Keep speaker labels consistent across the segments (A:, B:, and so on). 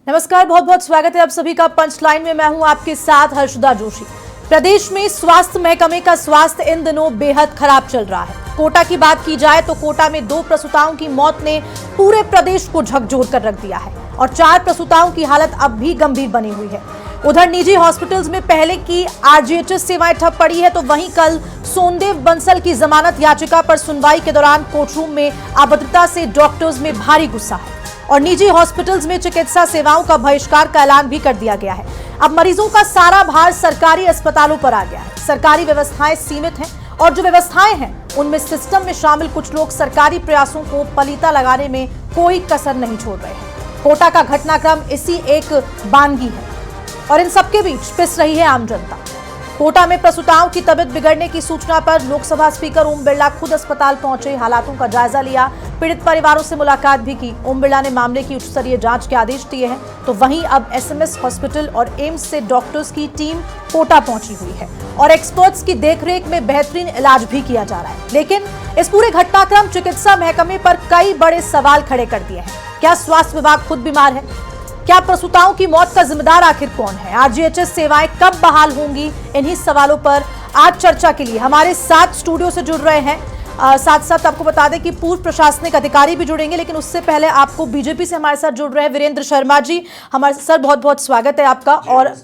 A: नमस्कार, बहुत बहुत स्वागत है आप सभी का पंच लाइन में। मैं हूं आपके साथ हर्षदा जोशी। प्रदेश में स्वास्थ्य महकमे का स्वास्थ्य इन दिनों बेहद खराब चल रहा है। कोटा की बात की जाए तो कोटा में 2 प्रसूताओं की मौत ने पूरे प्रदेश को झकझोर कर रख दिया है और 4 प्रसूताओं की हालत अब भी गंभीर बनी हुई है। उधर निजी हॉस्पिटल्स में पहले की आरजीएचएस सेवाएं ठप पड़ी है, तो वहीं कल सोनदेव बंसल की जमानत याचिका पर सुनवाई के दौरान कोर्टरूम में अभद्रता से डॉक्टर्स में भारी गुस्सा है और निजी हॉस्पिटल्स में चिकित्सा सेवाओं का बहिष्कार का ऐलान भी कर दिया गया है। अब मरीजों का सारा भार सरकारी अस्पतालों पर आ गया है। सरकारी व्यवस्थाएं सीमित हैं और जो व्यवस्थाएं हैं उनमें सिस्टम में शामिल कुछ लोग सरकारी प्रयासों को पलीता लगाने में कोई कसर नहीं छोड़ रहे हैं। कोटा का घटनाक्रम इसी एक बानगी है और इन सबके बीच पिस रही है आम जनता। कोटा में प्रसूताओं की तबीयत बिगड़ने की सूचना पर लोकसभा स्पीकर ओम बिरला खुद अस्पताल पहुंचे, हालातों का जायजा लिया, पीड़ित परिवारों से मुलाकात भी की। ओम बिरला ने मामले की उच्च स्तरीय जांच के आदेश दिए हैं। तो वहीं अब एसएमएस हॉस्पिटल और एम्स से डॉक्टर्स की टीम कोटा पहुंची हुई है और एक्सपर्ट्स की देखरेख में बेहतरीन इलाज भी किया जा रहा है। लेकिन इस पूरे घटनाक्रम चिकित्सा महकमे पर कई बड़े सवाल खड़े कर दिए हैं। क्या स्वास्थ्य विभाग खुद बीमार है? क्या प्रसूताओं की मौत का जिम्मेदार आखिर कौन है? आरजीएचएस सेवाएं कब बहाल होंगी? इन्हीं सवालों पर आज चर्चा के लिए हमारे साथ स्टूडियो से जुड़ रहे हैं। साथ साथ आपको बता दें कि पूर्व प्रशासनिक अधिकारी भी जुड़ेंगे, लेकिन उससे पहले आपको बीजेपी से हमारे साथ जुड़ रहे हैं वीरेंद्र शर्मा जी। हमारे सर बहुत बहुत स्वागत है आपका। और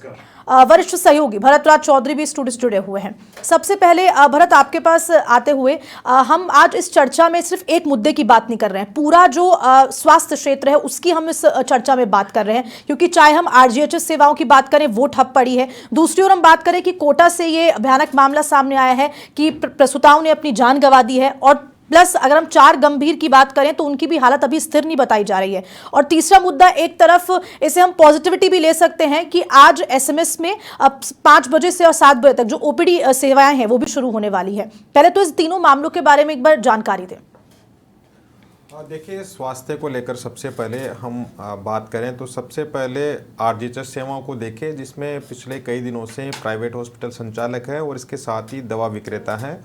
A: वरिष्ठ सहयोगी भरतराज चौधरी भी स्टूडियो से जुड़े हुए हैं। सबसे पहले भरत, आपके पास आते हुए हम आज इस चर्चा में सिर्फ एक मुद्दे की बात नहीं कर रहे हैं, पूरा जो स्वास्थ्य क्षेत्र है उसकी हम इस चर्चा में बात कर रहे हैं, क्योंकि चाहे हम आरजीएचएस सेवाओं की बात करें वो ठप पड़ी है, दूसरी ओर हम बात करें कि कोटा से ये भयानक मामला सामने आया है कि प्रसूताओं ने अपनी जान गंवा दी है, और प्लस अगर हम 4 गंभीर की बात करें तो उनकी भी हालत अभी स्थिर नहीं बताई जा रही है। और तीसरा मुद्दा, एक तरफ इसे हम पॉजिटिविटी भी ले सकते हैं कि आज एसएमएस में 5 बजे से और 7 बजे तक जो ओपीडी सेवाएं हैं वो भी शुरू होने वाली है। पहले तो इस तीनों मामलों के बारे में एक बार जानकारी दें।
B: देखिए, स्वास्थ्य को लेकर सबसे पहले हम बात करें तो सबसे पहले आरजीएचएस सेवाओं को देखें, जिसमें पिछले कई दिनों से प्राइवेट हॉस्पिटल संचालक है और इसके साथ ही दवा विक्रेता हैं,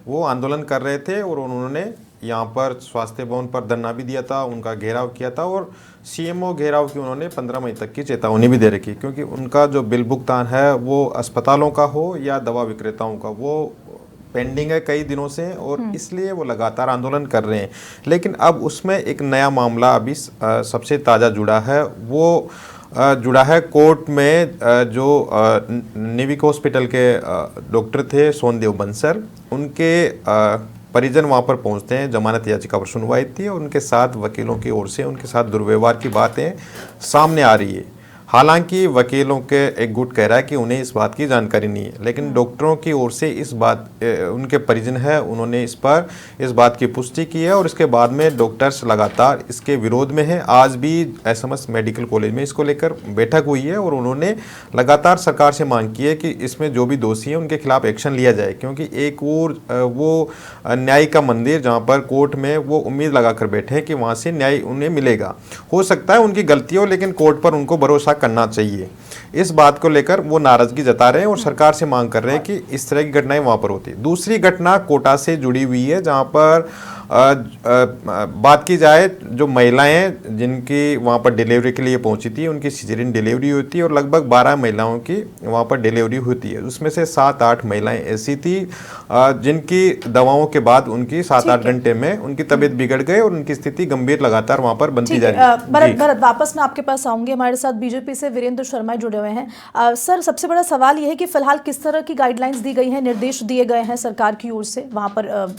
B: वो आंदोलन कर रहे थे और उन्होंने यहाँ पर स्वास्थ्य भवन पर धरना भी दिया था, उनका घेराव किया था और सीएमओ घेराव की उन्होंने 15 मई तक की चेतावनी भी दे रखी, क्योंकि उनका जो बिल भुगतान है वो अस्पतालों का हो या दवा विक्रेताओं का, वो पेंडिंग है कई दिनों से और इसलिए वो लगातार आंदोलन कर रहे हैं। लेकिन अब उसमें एक नया मामला अभी सबसे ताज़ा जुड़ा है, वो जुड़ा है कोर्ट में। जो निविक हॉस्पिटल के डॉक्टर थे सोनदेव बंसल, उनके परिजन वहाँ पर पहुँचते हैं, जमानत याचिका पर सुनवाई थी और उनके साथ वकीलों की ओर से उनके साथ दुर्व्यवहार की बातें सामने आ रही है। हालांकि वकीलों के एक गुट कह रहा है कि उन्हें इस बात की जानकारी नहीं है, लेकिन डॉक्टरों की ओर से इस बात, उनके परिजन है, उन्होंने इस बात की पुष्टि की है और इसके बाद में डॉक्टर्स लगातार इसके विरोध में है। आज भी एसएमएस मेडिकल कॉलेज में इसको लेकर बैठक हुई है और उन्होंने लगातार सरकार से मांग की है कि इसमें जो भी दोषी हैं उनके खिलाफ एक्शन लिया जाए, क्योंकि एक और वो न्याय का मंदिर जहाँ पर कोर्ट में वो उम्मीद लगा कर बैठे हैं कि वहाँ से न्याय उन्हें मिलेगा। हो सकता है उनकी गलती हो, लेकिन कोर्ट पर उनको भरोसा करना चाहिए। इस बात को लेकर वो नाराजगी जता रहे हैं और सरकार से मांग कर रहे हैं कि इस तरह की घटनाएं वहां पर होती है। दूसरी घटना कोटा से जुड़ी हुई है, जहां पर बात की जाए, जो महिलाएं हैं जिनकी वहां पर डिलीवरी के लिए पहुंची थी, उनकी सिजेरियन डिलीवरी होती है और लगभग 12 महिलाओं की वहां पर डिलीवरी होती है। उसमें से 7-8 महिलाएं ऐसी थी जिनकी दवाओं के बाद उनकी 7-8 घंटे में उनकी तबीयत बिगड़ गई और उनकी स्थिति गंभीर लगातार वहां पर बनती जा रही है।
A: भरत, वापस मैं आपके पास आऊंगी। हमारे साथ बीजेपी से वीरेंद्र शर्मा जुड़े हुए हैं। सर, सबसे बड़ा सवाल यह है कि फिलहाल किस तरह की गाइडलाइंस दी गई हैं, निर्देश दिए गए हैं सरकार की ओर से वहां पर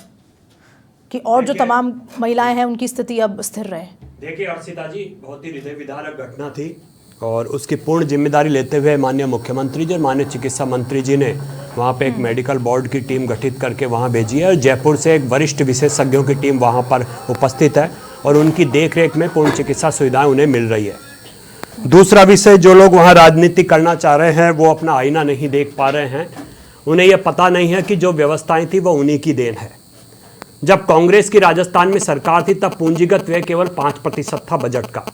A: कि और जो तमाम महिलाएं हैं उनकी स्थिति अब स्थिर रहे?
C: देखिए अर्षिता जी, बहुत ही हृदय विदारक घटना थी और उसकी पूर्ण जिम्मेदारी लेते हुए माननीय मुख्यमंत्री जी और माननीय चिकित्सा मंत्री जी ने वहाँ पे एक मेडिकल बोर्ड की टीम गठित करके वहाँ भेजी है और जयपुर से एक वरिष्ठ विशेषज्ञों की टीम वहाँ पर उपस्थित है और उनकी देखरेख में पूर्ण चिकित्सा सुविधाएं उन्हें मिल रही है। दूसरा विषय, जो लोग वहाँ राजनीति करना चाह रहे हैं वो अपना आईना नहीं देख पा रहे हैं, उन्हें यह पता नहीं है कि जो व्यवस्थाएं थी वो उन्हीं की देन है। जब कांग्रेस की राजस्थान में सरकार थी तब पूंजीगत व्यय केवल 5% था बजट का।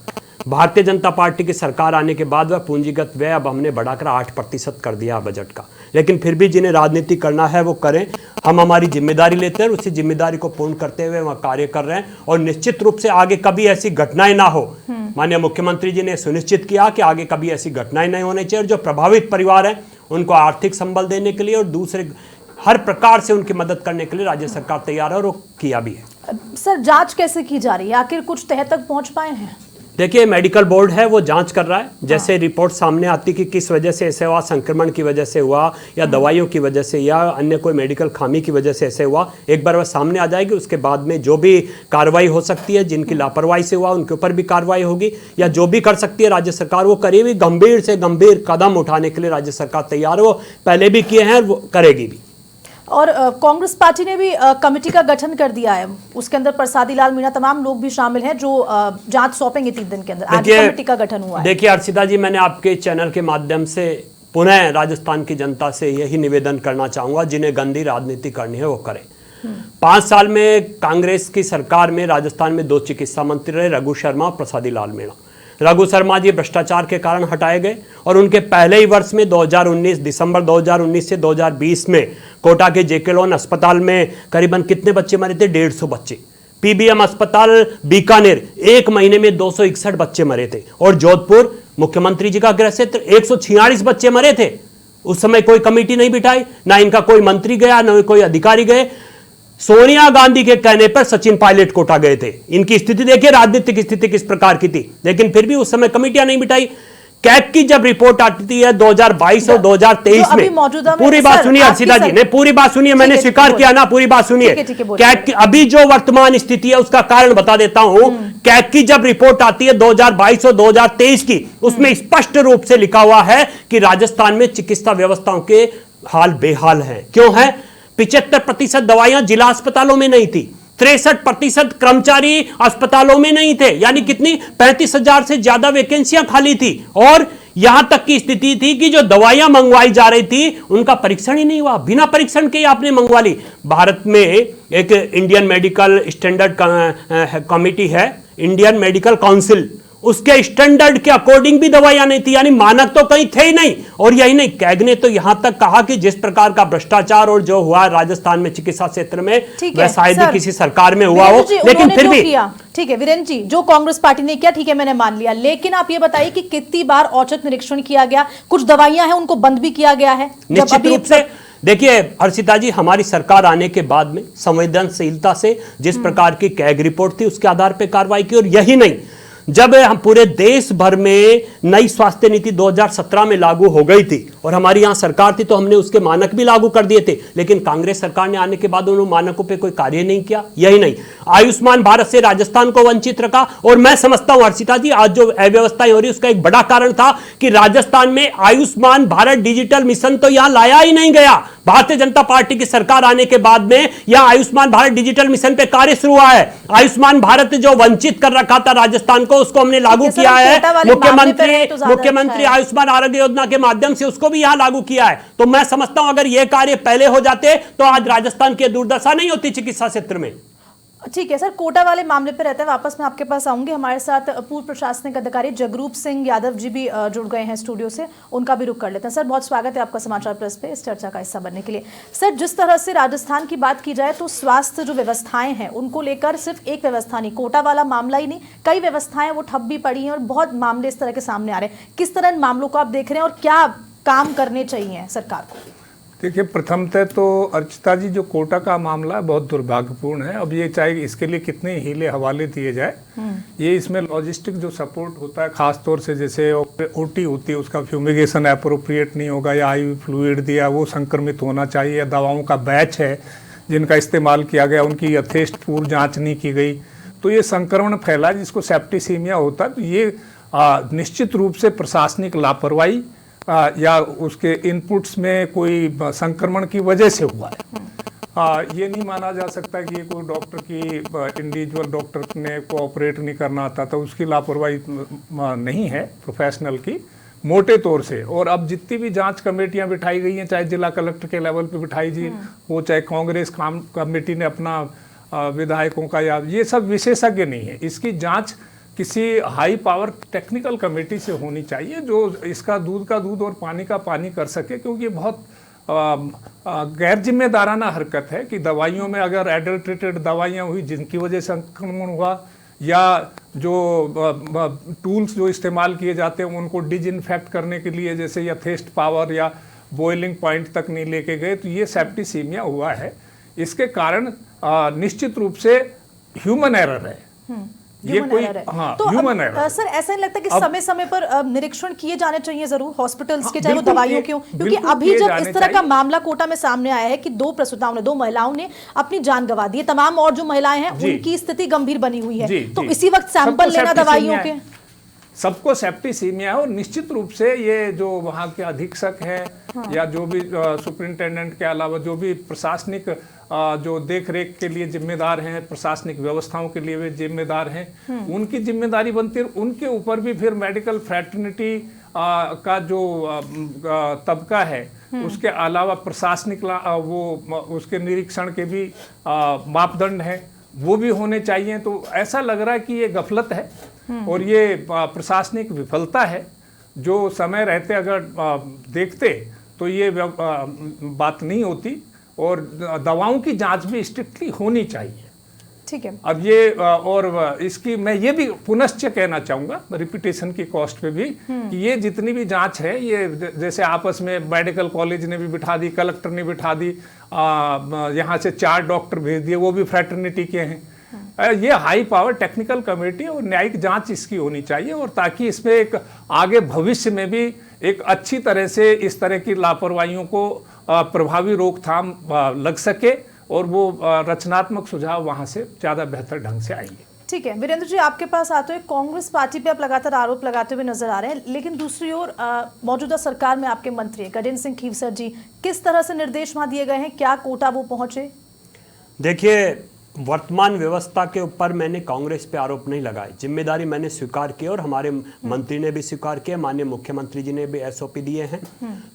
C: भारतीय जनता पार्टी की सरकार आने के बाद वह पूंजीगत व्यय अब हमने बढ़ाकर 8% कर दिया बजट का, लेकिन फिर भी जिन्हें राजनीति करना है वो करें। हम हमारी जिम्मेदारी लेते हैं, उसी जिम्मेदारी को पूर्ण करते हुए वह कार्य कर रहे हैं और निश्चित रूप से आगे कभी ऐसी घटनाएं ना हो। माननीय मुख्यमंत्री जी ने सुनिश्चित किया कि आगे कभी ऐसी घटनाएं नहीं होनी चाहिए और जो प्रभावित परिवार हैं उनको आर्थिक संबल देने के लिए और दूसरे हर प्रकार से उनकी मदद करने के लिए राज्य सरकार तैयार है और वो किया भी है।
A: सर जांच कैसे की जा रही है, आखिर कुछ तह तक पहुंच पाए हैं?
C: देखिए, मेडिकल बोर्ड है वो जांच कर रहा है। जैसे रिपोर्ट सामने आती कि किस वजह से ऐसे हुआ, संक्रमण की वजह से हुआ या दवाइयों की वजह से या अन्य कोई मेडिकल खामी की वजह से ऐसे हुआ, एक बार वह सामने आ जाएगी। उसके बाद में जो भी कार्रवाई हो सकती है, जिनकी लापरवाही से हुआ उनके ऊपर भी कार्रवाई होगी या जो भी कर सकती है राज्य सरकार वो करेगी। गंभीर से गंभीर कदम उठाने के लिए राज्य सरकार तैयार है, वो पहले भी किए हैं और वो करेगी भी।
A: और कांग्रेस पार्टी ने भी कमेटी का गठन कर दिया है, उसके अंदर प्रसादी लाल मीणा तमाम लोग भी शामिल हैं जो जांच सौंपेंगे 3 दिन के अंदर। आज कमेटी का गठन हुआ है।
C: देखिए अर्चिता जी, मैंने आपके चैनल के माध्यम से पुनः राजस्थान की जनता से यही निवेदन करना चाहूंगा, जिन्हें गंदी राजनीति करनी है वो करें। 5 साल में कांग्रेस की सरकार में राजस्थान में 2 चिकित्सा मंत्री रहे, रघु शर्मा और प्रसादी लाल मीणा। रघु शर्मा जी भ्रष्टाचार के कारण हटाए गए और उनके पहले ही वर्ष में 2019 दिसंबर 2019 से 2020 में कोटा के जेके लोन अस्पताल में करीबन कितने बच्चे मरे थे? 150 बच्चे। पीबीएम अस्पताल बीकानेर 1 महीने में 261 बच्चे मरे थे और जोधपुर मुख्यमंत्री जी का गृह क्षेत्र 146 बच्चे मरे थे। उस समय कोई कमेटी नहीं बिठाई, ना इनका कोई मंत्री गया, ना कोई अधिकारी गए। सोनिया गांधी के कहने पर सचिन पायलट कोटा गए थे। इनकी स्थिति देखिए, राजनीतिक स्थिति किस प्रकार की थी, लेकिन फिर भी उस समय कमेटियां नहीं बिठाई। कैग की जब रिपोर्ट आती है 2022 और 2023 में, पूरी बात सुनिए अर्चिता जी ने, पूरी बात सुनिए, मैंने स्वीकार किया ना, पूरी बात सुनिए। कैग की अभी जो वर्तमान स्थिति है उसका कारण बता देता हूं। कैग की जब रिपोर्ट आती है 2022 और 2023 की, उसमें स्पष्ट रूप से लिखा हुआ है कि राजस्थान में चिकित्सा व्यवस्थाओं के हाल बेहाल है। क्यों है? 75% दवाइयां जिला अस्पतालों में नहीं थी, 63% कर्मचारी अस्पतालों में नहीं थे, यानी कितनी 35,000 से ज्यादा वैकेंसियां खाली थी। और यहां तक की स्थिति थी कि जो दवाइयां मंगवाई जा रही थी उनका परीक्षण ही नहीं हुआ, बिना परीक्षण के आपने मंगवा ली। भारत में एक इंडियन मेडिकल स्टैंडर्ड कमेटी है, इंडियन मेडिकल काउंसिल, उसके स्टैंडर्ड के अकॉर्डिंग भी दवाइयां नहीं थी, यानी मानक तो कहीं थे ही नहीं। और यही नहीं, कैग ने तो यहां तक कहा कि जिस प्रकार का भ्रष्टाचार और जो हुआ राजस्थान में चिकित्सा क्षेत्र में वह शायद ही किसी सरकार में हुआ हो, लेकिन फिर भी
A: ठीक है। वीरेंद्र जी, जो कांग्रेस पार्टी ने किया ठीक है, मैंने मान लिया, लेकिन आप ये बताइए कि कितनी बार औचक निरीक्षण किया गया? कुछ दवाइयां हैं उनको बंद भी किया गया है
C: निश्चित रूप से। देखिए हर्षिता जी, हमारी सरकार आने के बाद में संवेदनशीलता से जिस प्रकार की कैग रिपोर्ट थी उसके आधार पर कार्रवाई की। और यही नहीं, जब हम पूरे देश भर में नई स्वास्थ्य नीति 2017 में लागू हो गई थी और हमारी यहां सरकार थी तो हमने उसके मानक भी लागू कर दिए थे, लेकिन कांग्रेस सरकार ने आने के बाद उन मानकों पे कोई कार्य नहीं किया। यही नहीं, आयुष्मान भारत से राजस्थान को वंचित रखा। और मैं समझता हूं हर्षिता जी, आज जो अव्यवस्थाएं हो रही उसका एक बड़ा कारण था कि राजस्थान में आयुष्मान भारत डिजिटल मिशन तो यहां लाया ही नहीं गया। भारतीय जनता पार्टी की सरकार आने के बाद में यहां आयुष्मान भारत डिजिटल मिशन पे कार्य शुरू हुआ है। आयुष्मान भारत जो वंचित कर रखा था राजस्थान को, उसको हमने लागू किया है। मुख्यमंत्री आयुष्मान आरोग्य योजना के माध्यम से उसको भी यहां लागू किया है। तो मैं समझता हूं अगर ये कार्य पहले हो जाते तो आज राजस्थान की दुर्दशा नहीं होती चिकित्सा क्षेत्र में।
A: ठीक है सर, कोटा वाले मामले पे रहते हैं, वापस मैं आपके पास आऊंगी। हमारे साथ पूर्व प्रशासनिक अधिकारी जगरूप सिंह यादव जी भी जुड़ गए हैं स्टूडियो से, उनका भी रुख कर लेते हैं। सर बहुत स्वागत है आपका समाचार प्रेस पे इस चर्चा का हिस्सा बनने के लिए। सर जिस तरह से राजस्थान की बात की जाए तो स्वास्थ्य जो व्यवस्थाएं हैं उनको लेकर सिर्फ एक व्यवस्था नहीं, कोटा वाला मामला ही नहीं, कई व्यवस्थाएं वो ठप भी पड़ी हैं और बहुत मामले इस तरह के सामने आ रहे हैं। किस तरह इन मामलों को आप देख रहे हैं और क्या काम करने चाहिए सरकार को?
D: देखिए, प्रथमतः तो अर्चिता जी, जो कोटा का मामला है बहुत दुर्भाग्यपूर्ण है। अब ये चाहे इसके लिए कितने हीले हवाले दिए जाए, ये इसमें लॉजिस्टिक जो सपोर्ट होता है, खास तौर से जैसे ओटी होती है उसका फ्यूमिगेशन अप्रोप्रिएट नहीं होगा या आईवी फ्लूइड दिया वो संक्रमित होना चाहिए, या दवाओं का बैच है जिनका इस्तेमाल किया गया उनकी यथेष्ट पूर्व जाँच नहीं की गई तो ये संक्रमण फैला जिसको सेप्टिसीमिया होता है। तो ये निश्चित रूप से प्रशासनिक लापरवाही या उसके इनपुट्स में कोई संक्रमण की वजह से हुआ है। ये नहीं माना जा सकता कि ये कोई डॉक्टर की इंडिविजुअल डॉक्टर ने कोऑपरेट नहीं करना आता तो उसकी लापरवाही नहीं है प्रोफेशनल की, मोटे तौर से। और अब जितनी भी जांच कमेटियां बिठाई गई हैं, चाहे जिला कलेक्टर के लेवल पे बिठाई जी वो, चाहे कांग्रेस कमेटी ने अपना विधायकों का, या ये सब विशेषज्ञ नहीं है। इसकी जांच किसी हाई पावर टेक्निकल कमेटी से होनी चाहिए जो इसका दूध का दूध और पानी का पानी कर सके, क्योंकि बहुत गैर जिम्मेदाराना हरकत है कि दवाइयों में अगर एडल्ट्रेटेड दवाइयाँ हुई जिनकी वजह से संक्रमण हुआ, या जो टूल्स जो इस्तेमाल किए जाते हैं उनको डिसइंफेक्ट करने के लिए जैसे या थेस्ट पावर या बॉइलिंग पॉइंट तक नहीं लेके गए, तो ये सेप्टिसीमिया हुआ है। इसके कारण निश्चित रूप से ह्यूमन एरर है, ये कोई हाँ
A: तो
D: ह्यूमन एरर।
A: सर ऐसा नहीं लगता कि समय समय पर निरीक्षण किए जाने चाहिए जरूर हॉस्पिटल्स के, चाहे वो दवाइयों के हो, क्योंकि अभी जब इस तरह का मामला कोटा में सामने आया है कि दो प्रसूताओं ने, दो महिलाओं ने अपनी जान गंवा दी है, तमाम और जो महिलाएं हैं उनकी स्थिति गंभीर बनी हुई है, तो इसी वक्त सैंपल लेना दवाइयों के,
D: सबको सेप्टिसीमिया है। और निश्चित रूप से ये जो वहाँ के अधीक्षक हैं या जो भी सुपरिंटेंडेंट के अलावा जो भी प्रशासनिक जो देख रेख के लिए जिम्मेदार हैं, प्रशासनिक व्यवस्थाओं के लिए वे जिम्मेदार हैं, उनकी जिम्मेदारी बनती है। उनके ऊपर भी फिर मेडिकल फ्रैटर्निटी का जो तबका है, उसके अलावा प्रशासनिक वो उसके निरीक्षण के भी मापदंड हैं, वो भी होने चाहिए। तो ऐसा लग रहा है कि ये गफलत है और ये प्रशासनिक विफलता है, जो समय रहते अगर देखते तो ये बात नहीं होती। और दवाओं की जांच भी स्ट्रिक्टली होनी चाहिए।
A: ठीक है।
D: अब ये और इसकी मैं ये भी पुनश्च कहना चाहूँगा रिपीटेशन की कॉस्ट पे भी कि ये जितनी भी जांच है, ये जैसे आपस में मेडिकल कॉलेज ने भी बिठा दी, कलेक्टर ने बिठा दी, यहाँ से 4 डॉक्टर भेज दिए, वो भी फ्रैटर्निटी के हैं। ये हाई पावर टेक्निकल कमेटी और न्यायिक जांच इसकी होनी चाहिए, और ताकि इसमें एक आगे भविष्य में भी एक अच्छी तरह से इस तरह की लापरवाहियों को प्रभावी रोकथाम लग सके और वो रचनात्मक सुझाव वहां से ज्यादा बेहतर ढंग से आएंगे।
A: ठीक है वीरेंद्र जी, आपके पास आते हुए कांग्रेस पार्टी पे आप लगातार आरोप लगाते हुए नजर आ रहे हैं, लेकिन दूसरी ओर मौजूदा सरकार में आपके मंत्री गजेंद्र सिंह खीवसर जी, किस तरह से निर्देश वहां दिए गए हैं, क्या कोटा वो पहुंचे?
C: देखिए, वर्तमान व्यवस्था के ऊपर मैंने कांग्रेस पे आरोप नहीं लगाए, जिम्मेदारी मैंने स्वीकार की और हमारे मंत्री ने भी स्वीकार किया, माननीय मुख्यमंत्री जी ने भी एसओपी दिए हैं।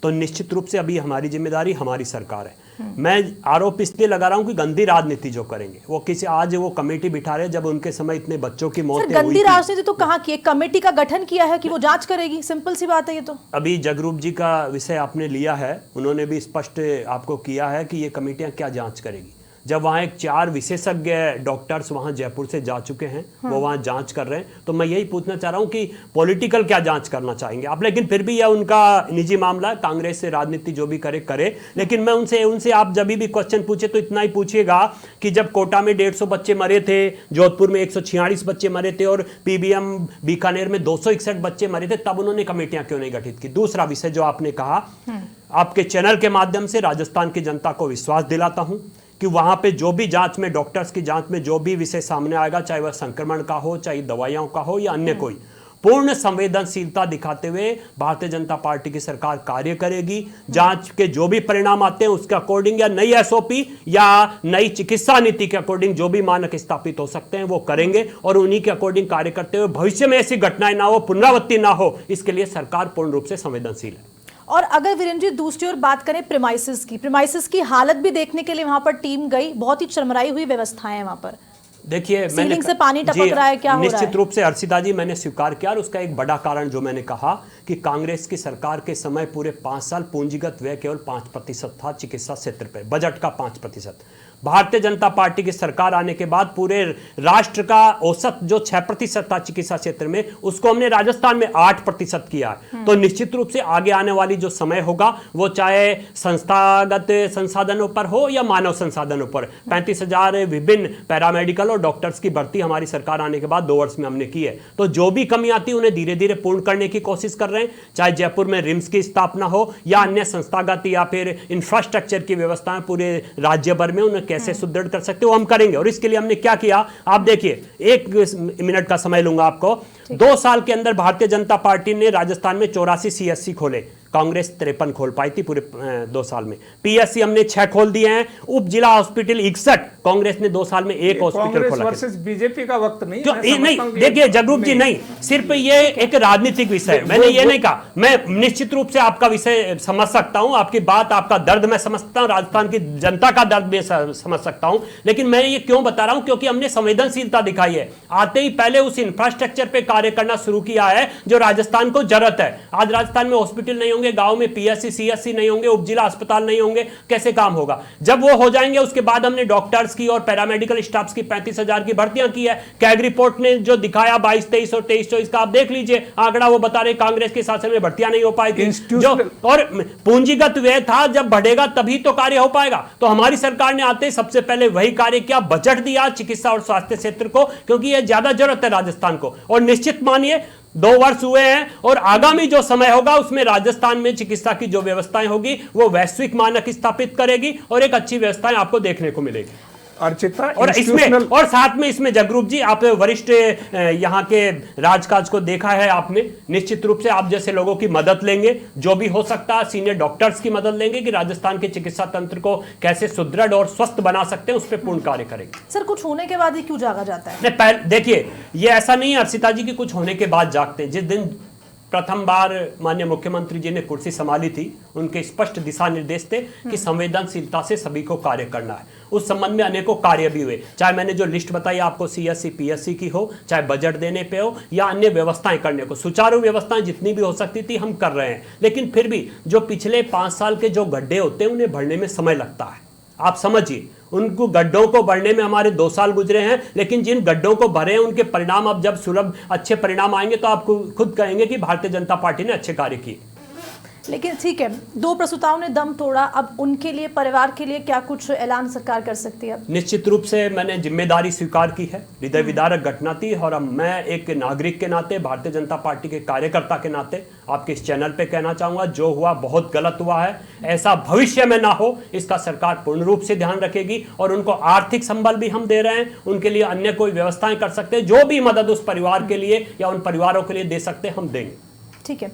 C: तो निश्चित रूप से अभी हमारी जिम्मेदारी, हमारी सरकार है। मैं आरोप इसलिए लगा रहा हूं कि गंदी राजनीति जो करेंगे वो किसी, आज वो कमेटी बिठा रहे जब उनके समय इतने बच्चों की मौत हुई।
A: गंदी राजनीति तो कहाँ की, एक कमेटी का गठन किया है कि वो जांच करेगी, सिंपल सी बात है ये तो।
C: अभी जगरूप जी का विषय आपने लिया है, उन्होंने भी स्पष्ट आपको किया है कि ये कमेटियां क्या जांच करेगी। जब वहाँ एक 4 विशेषज्ञ डॉक्टर्स वहाँ जयपुर से जा चुके हैं, वो वहाँ जांच कर रहे हैं, तो मैं यही पूछना चाह रहा हूँ कि पॉलिटिकल क्या जांच करना चाहेंगे आप? लेकिन फिर भी यह उनका निजी मामला है, कांग्रेस से राजनीति जो भी करे। लेकिन मैं उनसे आप जब भी क्वेश्चन पूछे तो इतना ही पूछिएगा कि जब कोटा में 150 बच्चे मरे थे, जोधपुर में 146 बच्चे मरे थे और पीबीएम बीकानेर में 261 बच्चे मरे थे, तब उन्होंने कमेटियां क्यों नहीं गठित की? दूसरा विषय जो आपने कहा, आपके चैनल के माध्यम से राजस्थान की जनता को विश्वास दिलाता हूं कि वहां पे जो भी जांच में, डॉक्टर्स की जांच में जो भी विषय सामने आएगा, चाहे वह संक्रमण का हो, चाहे दवाइयों का हो या अन्य कोई, पूर्ण संवेदनशीलता दिखाते हुए भारतीय जनता पार्टी की सरकार कार्य करेगी। जांच के जो भी परिणाम आते हैं उसके अकॉर्डिंग या नई एसओपी या नई चिकित्सा नीति के अकॉर्डिंग जो भी मानक स्थापित हो सकते हैं वो करेंगे, और उन्हीं के अकॉर्डिंग कार्य करते हुए भविष्य में ऐसी घटनाएं ना हो, पुनरावृत्ति ना हो, इसके लिए सरकार पूर्ण रूप से संवेदनशील है।
A: और अगर वीरेंद्र जी दूसरी ओर बात करें प्रीमाइसिस की हालत भी देखने के लिए वहां पर टीम गई, बहुत ही चरमराई हुई व्यवस्थाएं हैं वहां पर।
C: देखिए,
A: सीलिंग से पानी टपक रहा है, क्या हो रहा है?
C: निश्चित रूप से अर्शिता जी मैंने स्वीकार किया, और उसका एक बड़ा कारण जो मैंने कहा कि कांग्रेस की सरकार के समय पूरे 5 साल पूंजीगत व्यय केवल 5% था चिकित्सा क्षेत्र पर, बजट का 5%। भारतीय जनता पार्टी की सरकार आने के बाद पूरे राष्ट्र का औसत जो 6% था चिकित्सा क्षेत्र में, उसको हमने राजस्थान में 8% किया है। तो निश्चित रूप से आगे आने वाली जो समय होगा वो चाहे संस्थागत संसाधनों पर हो या मानव संसाधनों पर, 35,000 विभिन्न पैरामेडिकल और डॉक्टर्स की भर्ती हमारी सरकार आने के बाद 2 वर्ष में हमने की है। तो जो भी कमी आती है उन्हें धीरे धीरे पूर्ण करने की कोशिश कर रहे हैं, चाहे जयपुर में रिम्स की स्थापना हो या अन्य संस्थागत या फिर इंफ्रास्ट्रक्चर की व्यवस्थाएं पूरे राज्य भर में, उन्हें कैसे सुदृढ़ कर सकते हो हम करेंगे। और इसके लिए हमने क्या किया, आप देखिए, 1 मिनट का समय लूंगा आपको। 2 साल के अंदर भारतीय जनता पार्टी ने राजस्थान में 84 CSC खोले, कांग्रेस 53 खोल पाई थी पूरे 2 साल में। पीएससी हमने 6 खोल दिए हैं। उप जिला हॉस्पिटल 61, कांग्रेस ने 2 साल में 1 हॉस्पिटल खोला।
D: वर्सेस बीजेपी का वक्त नहीं
C: है। नहीं देखिए जगरूप जी, नहीं सिर्फ ये एक राजनीतिक विषय है, मैंने ये नहीं कहा। मैं निश्चित रूप से आपका विषय समझ सकता हूं, आपकी बात, आपका दर्द मैं समझता हूं, राजस्थान की जनता का दर्द भी समझ सकता हूं, लेकिन मैं ये क्यों बता रहा हूं, क्योंकि हमने संवेदनशीलता दिखाई है। आते ही पहले उस इंफ्रास्ट्रक्चर पे कार्य करना शुरू किया है जो राजस्थान को जरूरत है। आज राजस्थान में हॉस्पिटल नहीं होंगे, गांव में पीएससी सीएससी नहीं होंगे, उपजिला अस्पताल नहीं होंगे, कैसे काम होगा? जब वो हो जाएंगे उसके बाद हमने डॉक्टर्स की और पैरामेडिकल स्टाफ की 35,000 की भर्तियां की है। कैग रिपोर्ट ने जो दिखाया 22-23 और 23-24 का आप देख लीजिए आंकड़ा, वो बता रहे कांग्रेस के शासन में भर्तियां नहीं हो पाई थी जो, और पूंजीगत व्यय था, जब बढ़ेगा तभी तो कार्य हो पाएगा। तो हमारी सरकार ने आते सबसे पहले वही कार्य किया, बजट दिया चिकित्सा और स्वास्थ्य क्षेत्र को, क्योंकि यह ज्यादा जरूरत है राजस्थान को। और निश्चित मानिए 2 वर्ष हुए हैं और आगामी जो समय होगा उसमें राजस्थान में चिकित्सा की जो व्यवस्थाएं होगी वो वैश्विक मानक स्थापित करेगी और एक अच्छी व्यवस्थाएं आपको देखने को मिलेगी।
D: अर्चिता,
C: और इसमें और साथ में इसमें जगरूप जी, आप वरिष्ठ यहाँ के राजकाज को देखा है आपने, निश्चित रूप से आप जैसे लोगों की मदद लेंगे, जो भी हो सकता है सीनियर डॉक्टर्स की मदद लेंगे कि राजस्थान के चिकित्सा तंत्र को कैसे सुदृढ़ और स्वस्थ बना सकते हैं, उस पर पूर्ण कार्य करेंगे।
A: सर, कुछ होने के बाद ही क्यों जागा जाता है?
C: नहीं, देखिए ये ऐसा नहीं है अर्चिता जी की कुछ होने के बाद जागते हैं। जिस दिन प्रथम बार माननीय मुख्यमंत्री जी ने कुर्सी संभाली थी, उनके स्पष्ट दिशा निर्देश थे कि संवेदनशीलता से सभी को कार्य करना है। उस संबंध में अनेकों कार्य भी हुए, चाहे मैंने जो लिस्ट बताई आपको सीएससी पीएससी की हो, चाहे बजट देने पे हो या अन्य व्यवस्थाएं करने को, सुचारू व्यवस्थाएं जितनी भी हो सकती थी हम कर रहे हैं। लेकिन फिर भी जो पिछले 5 साल के जो गड्ढे होते हैं उन्हें भरने में समय लगता है। आप समझिए, उनको गड्ढों को भरने में हमारे 2 साल गुजरे हैं, लेकिन जिन गड्ढों को भरे हैं उनके परिणाम अब जब सुलभ अच्छे परिणाम आएंगे तो आप खुद कहेंगे कि भारतीय जनता पार्टी ने अच्छे कार्य किए।
A: लेकिन ठीक है, 2 प्रसूताओं ने दम तोड़ा, अब उनके लिए, परिवार के लिए क्या कुछ ऐलान सरकार कर सकती है?
C: निश्चित रूप से मैंने जिम्मेदारी स्वीकार की है। हृदय विदारक घटना थी और अब मैं एक नागरिक के नाते, भारतीय जनता पार्टी के कार्यकर्ता के नाते आपके इस चैनल पे कहना चाहूंगा, जो हुआ बहुत गलत हुआ है, ऐसा भविष्य में ना हो इसका सरकार पूर्ण रूप से ध्यान रखेगी। और उनको आर्थिक संबल भी हम दे रहे हैं, उनके लिए अन्य कोई व्यवस्थाएं कर सकते हैं, जो भी मदद उस परिवार के लिए या उन परिवारों के लिए दे सकते हैं हम देंगे।
A: ठीक है,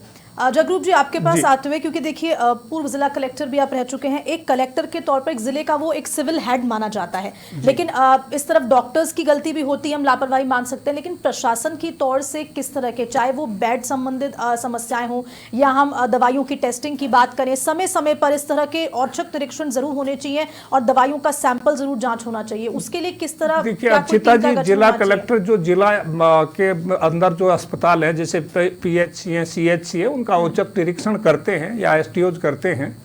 A: जगरूप जी आपके पास आते हुए, क्योंकि देखिए पूर्व जिला कलेक्टर भी आप रह चुके हैं, एक कलेक्टर के तौर पर एक जिले का वो एक सिविल हेड माना जाता है, लेकिन इस तरफ डॉक्टर्स की गलती भी होती है, हम लापरवाही मान सकते हैं, लेकिन प्रशासन की तौर से किस तरह के, चाहे वो बेड संबंधित समस्याएं हो या हम दवाइयों की टेस्टिंग की बात करें, समय समय पर इस तरह के औचक निरीक्षण जरूर होने चाहिए और दवाइयों का सैंपल जरूर जांच होना चाहिए, उसके लिए किस तरह?
D: देखिए अर्चिता जी, जिला कलेक्टर जो जिला के अंदर जो अस्पताल है, जैसे पीएचसी है, सीएचसी है, उनका औचक निरीक्षण करते हैं या एसटीओज करते हैं,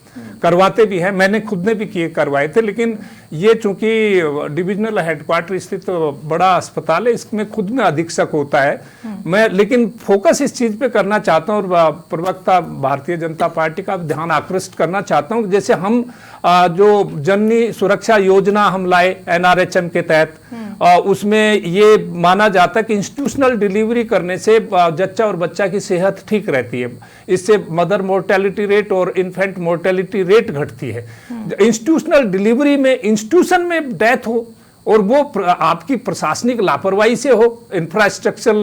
D: करवाते भी हैं। मैंने खुद ने भी किए, करवाए थे। लेकिन ये चूंकि डिविजनल हेडक्वार्टर स्थित बड़ा अस्पताल है, इसमें खुद में अधीक्षक होता है। मैं लेकिन फोकस इस चीज पे करना चाहता हूँ और प्रवक्ता भारतीय जनता पार्टी का ध्यान आकृष्ट करना चाहता हूँ। जैसे हम जो जननी सुरक्षा योजना हम लाए एनआरएचएम के तहत, उसमें ये माना जाता है कि इंस्टीट्यूशनल डिलीवरी करने से जच्चा और बच्चा की सेहत ठीक रहती है, इससे मदर मोर्टेलिटी रेट और इन्फेंट मोर्टेलिटी रेट घटती है। इंस्टीट्यूशनल डिलीवरी में इंस्टीट्यूशन में डेथ हो और वो आपकी प्रशासनिक लापरवाही से हो, इंफ्रास्ट्रक्चर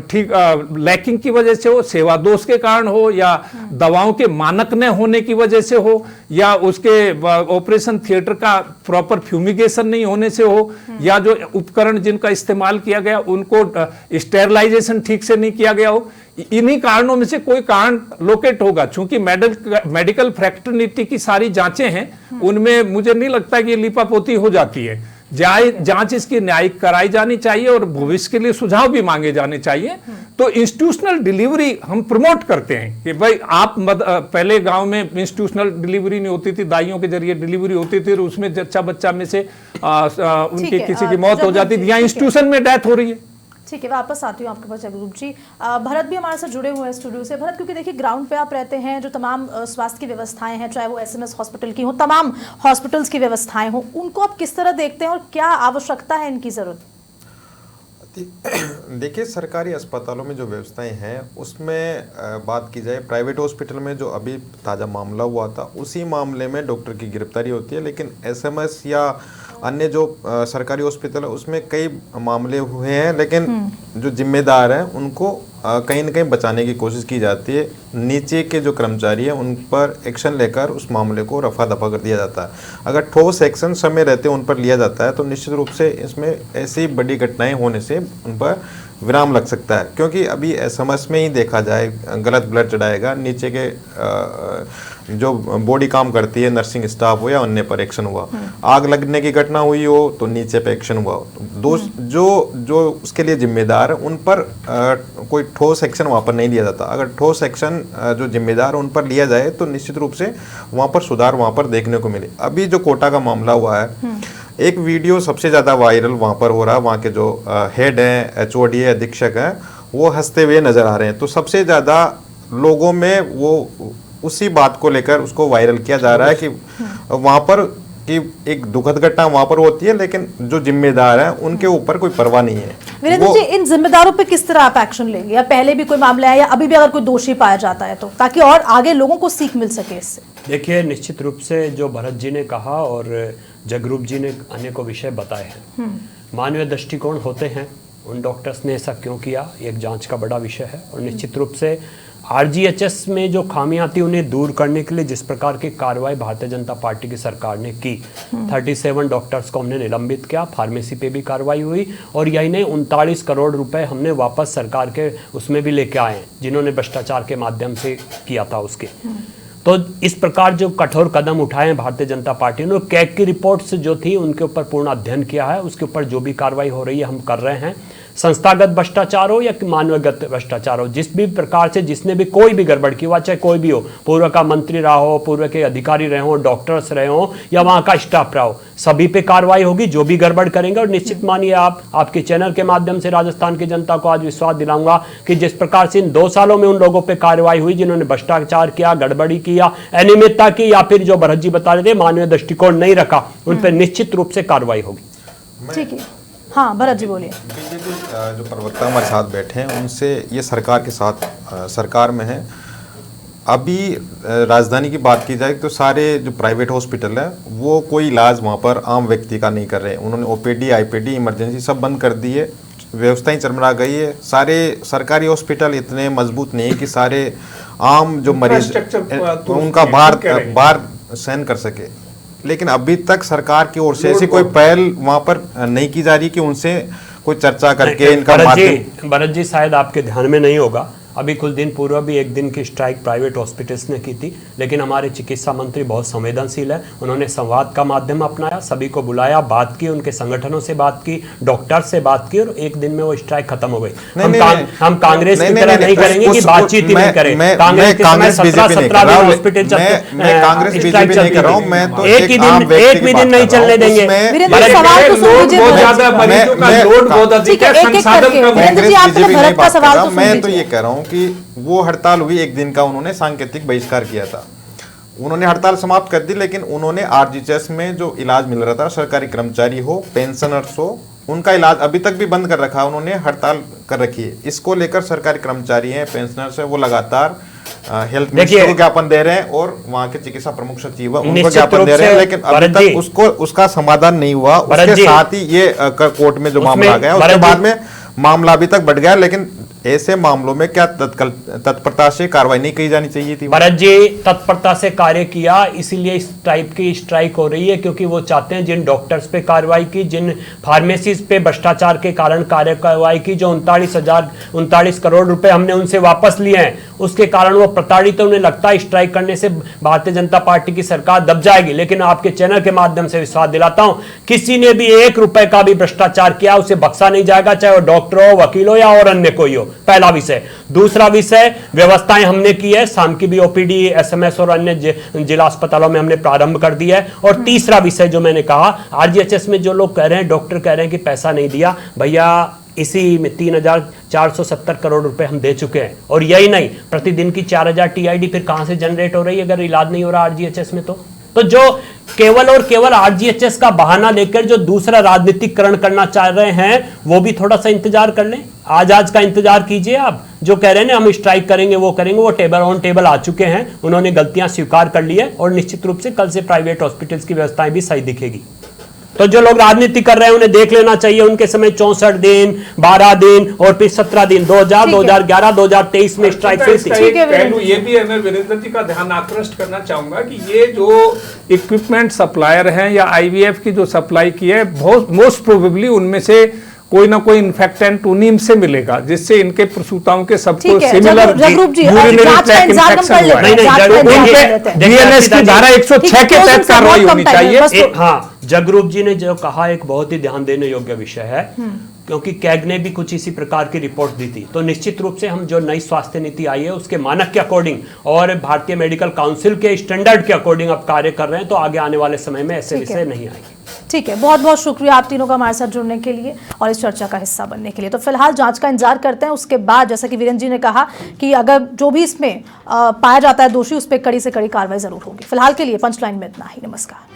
D: ठीक लैकिंग की वजह से हो, सेवा दोष के कारण हो, या दवाओं के मानक न होने की वजह से हो, या उसके ऑपरेशन थिएटर का प्रॉपर फ्यूमिगेशन नहीं होने से हो, या जो उपकरण जिनका इस्तेमाल किया गया उनको स्टेरलाइजेशन ठीक से नहीं किया गया हो, इन्हीं कारणों में से कोई कारण लोकेट होगा। चूंकि मेडिकल फ्रैक्टर्निटी की सारी जांचें हैं, उनमें मुझे नहीं लगता कि ये लिपापोती हो जाती है। जांच इसकी न्यायिक कराई जानी चाहिए और भविष्य के लिए सुझाव भी मांगे जाने चाहिए। तो इंस्टीट्यूशनल डिलीवरी हम प्रमोट करते हैं कि भाई आप पहले गांव में इंस्टीट्यूशनल डिलीवरी नहीं होती थी, दाइयों के जरिए डिलीवरी होती थी और उसमें जच्चा बच्चा में से उनकी किसी की मौत हो जाती थी। यहाँ इंस्टीट्यूशन में डेथ हो रही है।
A: ठीक है, वापस आती हूँ आपके पास जगरूप जी। भरत भी हमारे साथ जुड़े हुए हैं स्टूडियो से। भरत, क्योंकि देखिए ग्राउंड पे आप रहते हैं, जो तमाम स्वास्थ्य की व्यवस्थाएं हैं, चाहे वो एसएमएस हॉस्पिटल की हो, तमाम हॉस्पिटल्स की व्यवस्थाएं हो, उनको आप किस तरह देखते हैं और क्या आवश्यकता है इनकी जरूरत?
B: देखिए, सरकारी अस्पतालों में जो व्यवस्थाएं हैं उसमें बात की जाए, प्राइवेट हॉस्पिटल में जो अभी ताज़ा मामला हुआ था उसी मामले में डॉक्टर की गिरफ्तारी होती है, लेकिन एसएमएस या अन्य जो सरकारी हॉस्पिटल है उसमें कई मामले हुए हैं, लेकिन जो जिम्मेदार हैं उनको कहीं ना कहीं बचाने की कोशिश की जाती है। नीचे के जो कर्मचारी हैं उन पर एक्शन लेकर उस मामले को रफा दफा कर दिया जाता है। अगर ठोस एक्शन समय रहते उन पर लिया जाता है तो निश्चित रूप से इसमें ऐसी बड़ी घटनाएं होने से उन पर विराम लग सकता है, क्योंकि अभी एसएमएस में ही देखा जाए गलत ब्लड चढ़ाएगा, नीचे के जो बॉडी काम करती है नर्सिंग स्टाफ हो या अन्य पर एक्शन हुआ, आग लगने की घटना हुई हो तो नीचे पे एक्शन हुआ, जो उसके लिए जिम्मेदार है उन पर कोई ठोस एक्शन वहाँ पर नहीं लिया जाता। अगर ठोस एक्शन जो जिम्मेदार उन पर लिया जाए तो निश्चित रूप से वहाँ पर सुधार वहाँ पर देखने को मिले। अभी जो कोटा का मामला हुआ है, एक वीडियो सबसे ज़्यादा वायरल वहाँ पर हो रहा है, वहाँ के जो हेड हैं, एचओडी है, अधीक्षक हैं, वो हंसते हुए नज़र आ रहे हैं। तो सबसे ज़्यादा लोगों में वो उसी बात को लेकर उसको वायरल किया जा रहा है कि वहाँ पर कि एक दुखद घटना वहाँ पर होती है, लेकिन जो जिम्मेदार हैं उनके ऊपर कोई परवाह नहीं है।
A: वीरेंद्र जी, इन जिम्मेदारों पे किस तरह आप एक्शन लेंगे, या पहले भी कोई मामला है या अभी भी अगर कोई दोषी पाया जाता है तो, ताकि और आगे लोगों को सीख मिल सके इससे?
C: देखिए, निश्चित रूप से जो भरत जी ने कहा और जगरूप जी ने अनेकों विषय बताए हैं, मानवीय दृष्टिकोण होते हैं, उन डॉक्टर्स ने ऐसा क्यों किया, एक जांच का बड़ा विषय है। और निश्चित रूप से आरजीएचएस में जो खामियां थी उन्हें दूर करने के लिए जिस प्रकार की कार्रवाई भारतीय जनता पार्टी की सरकार ने की, 37 डॉक्टर्स को हमने निलंबित किया, फार्मेसी पे भी कार्रवाई हुई, और यही नहीं 39 करोड़ रुपए हमने वापस सरकार के उसमें भी लेके आए हैं जिन्होंने भ्रष्टाचार के माध्यम से किया था उसके। तो इस प्रकार जो कठोर कदम उठाए हैं भारतीय जनता पार्टी ने, कैग की रिपोर्ट्स जो थी उनके ऊपर पूर्ण अध्ययन किया है, उसके ऊपर जो भी कार्रवाई हो रही है हम कर रहे हैं। संस्थागत भ्रष्टाचार हो या मानवगत भ्रष्टाचार हो, जिस भी प्रकार से जिसने भी कोई भी गड़बड़ की, वह चाहे कोई भी हो, पूर्व का मंत्री रहा हो, पूर्व के अधिकारी रहे हो, डॉक्टर्स रहे हो या वहां का स्टाफ रहा हो, सभी पे कार्रवाई होगी जो भी गड़बड़ करेंगे। और निश्चित मानिए आपके चैनल के माध्यम से राजस्थान की जनता को आज विश्वास दिलाऊंगा कि जिस प्रकार से इन 2 सालों में उन लोगों पे कार्रवाई हुई जिन्होंने भ्रष्टाचार किया, गड़बड़ी किया, अनियमितता की, या फिर जो भरत जी बता रहे थे मानवीय दृष्टिकोण नहीं रखा, उन पर निश्चित रूप से कार्रवाई होगी।
A: ठीक है, हाँ भरत जी बोलिए।
B: बीजेपी जो प्रवक्ता हमारे साथ बैठे हैं उनसे ये सरकार के साथ सरकार में है। अभी राजधानी की बात की जाए तो सारे जो प्राइवेट हॉस्पिटल है वो कोई इलाज वहाँ पर आम व्यक्ति का नहीं कर रहे हैं। उन्होंने ओपीडी, आईपीडी, इमरजेंसी सब बंद कर दी है, व्यवस्थाएं चरमरा गई है। सारे सरकारी हॉस्पिटल इतने मजबूत नहीं है कि सारे आम जो मरीज उनका भार सहन कर सके, लेकिन अभी तक सरकार की ओर से ऐसी कोई पहल वहां पर नहीं की जा रही कि उनसे कोई चर्चा करके इनका
C: भरत जी शायद आपके ध्यान में नहीं होगा, अभी कुछ दिन पूर्व भी एक दिन की स्ट्राइक प्राइवेट हॉस्पिटल्स ने की थी, लेकिन हमारे चिकित्सा मंत्री बहुत संवेदनशील है, उन्होंने संवाद का माध्यम अपनाया, सभी को बुलाया, बात की, उनके संगठनों से बात की, डॉक्टर से बात की, और एक दिन में वो स्ट्राइक खत्म हो गई। हम कांग्रेस की तरह नहीं करेंगे कि बातचीत ही नहीं करें। कांग्रेस के समय 17 हॉस्पिटल एक भी दिन नहीं चलने देंगे।
B: मैं तो ये कह रहा हूँ कि वो हड़ताल हुई एक दिन का, उन्होंने सांकेतिक बहिष्कार किया था, उन्होंने हड़ताल समाप्त कर दी, लेकिन उन्होंने आरजीएचएस में जो इलाज मिल रहा था, सरकारी कर्मचारी हो, पेंशनर्स हो, उनका इलाज अभी तक भी बंद कर रखा है, उन्होंने हड़ताल कर रखी है। इसको लेकर सरकारी कर्मचारी हैं, पेंशनर्स हैं, वो लगातार हेल्थ मिनिस्टर को ज्ञापन दे रहे हैं और वहाँ के चिकित्सा प्रमुख सचिव उनको ज्ञापन दे रहे हैं, लेकिन अभी तक उसका समाधान नहीं हुआ। उसके साथ ही ये कोर्ट में जो मामला आ गया उसके बाद में मामला अभी तक बढ़ गया, लेकिन ऐसे मामलों में क्या तत्परता से कार्रवाई नहीं की जानी चाहिए थी?
C: भरत जी, तत्परता से कार्य किया, इसीलिए इस टाइप की स्ट्राइक हो रही है, क्योंकि वो चाहते हैं जिन डॉक्टर्स पे कार्रवाई की, जिन फार्मेसीज पे भ्रष्टाचार के कारण कार्रवाई की, जो 39 करोड़ रुपए हमने उनसे वापस लिए हैं, उसके कारण वो प्रताड़ित है। उन्हें लगता है स्ट्राइक करने से भारतीय जनता पार्टी की सरकार दब जाएगी, लेकिन आपके चैनल के माध्यम से विश्वास दिलाता हूं, किसी ने भी 1 रुपए का भी भ्रष्टाचार किया उसे बख्शा नहीं जाएगा, चाहे वो डॉक्टर हो, वकील हो या और अन्य कोई हो। पहला विषय। दूसरा विषय, व्यवस्थाएं हमने की है, शाम की भी ओपीडी, एसएमएस और अन्य जिला अस्पतालों में हमने प्रारंभ कर दिया है। और तीसरा विषय जो मैंने कहा, आरजीएचएस में जो लोग कह रहे हैं, डॉक्टर कह रहे हैं कि पैसा नहीं दिया, भैया इसी में 3,470 करोड़ रुपए हम दे चुके हैं। और यही नहीं, प्रतिदिन की 4,000 टीआईडी फिर कहां से जनरेट हो रही है अगर इलाज नहीं हो रहा आरजीएचएस में? तो जो केवल और केवल आरजीएचएस का बहाना लेकर जो दूसरा राजनीतिकरण करना चाह रहे हैं, वो भी थोड़ा सा इंतजार कर लें। आज का इंतजार कीजिए। आप जो कह रहे हैं हम स्ट्राइक करेंगे, वो करेंगे, वो टेबल आ चुके हैं, उन्होंने गलतियां स्वीकार कर ली है, और निश्चित रूप से कल से प्राइवेट हॉस्पिटल्स की व्यवस्थाएं भी सही दिखेगी। तो जो लोग राजनीति कर रहे हैं उन्हें देख लेना चाहिए, उनके समय 64 दिन, 12 दिन और फिर 17 दिन 2000, 2011, 2023 में स्ट्राइक हुई थी।
D: एक पहलू ये भी है, मैं वीरेंद्र जी का ध्यान आकृष्ट करना चाहूंगा कि ये जो इक्विपमेंट सप्लायर हैं या आईवीएफ की जो सप्लाई की है, बहुत मोस्ट प्रोबेबली उनमें से कोई ना कोई इन्फेक्टेंट उन्हीं से मिलेगा, जिससे इनके प्रसूताओं के सबको सिमिलर डीएनएस की धारा 106 के तहत कार्रवाई होनी चाहिए।
C: हाँ, जगरूप जी ने जो कहा एक बहुत ही ध्यान देने योग्य विषय है, क्योंकि कैग ने भी कुछ इसी प्रकार की रिपोर्ट दी थी। तो निश्चित रूप से हम जो नई स्वास्थ्य नीति आई है उसके मानक के अकॉर्डिंग और भारतीय मेडिकल काउंसिल के स्टैंडर्ड के अकॉर्डिंग अब कार्य कर रहे हैं, तो आगे आने वाले समय में ऐसे विषय नहीं आएंगे।
A: ठीक है, बहुत बहुत शुक्रिया आप तीनों का हमारे साथ जुड़ने के लिए और इस चर्चा का हिस्सा बनने के लिए। तो फिलहाल जांच का इंतजार करते हैं, उसके बाद जैसा कि वीरेंद्र जी ने कहा कि अगर जो भी इसमें पाया जाता है दोषी, उस पर कड़ी से कड़ी कार्रवाई जरूर होगी। फिलहाल के लिए पंचलाइन में इतना ही। नमस्कार।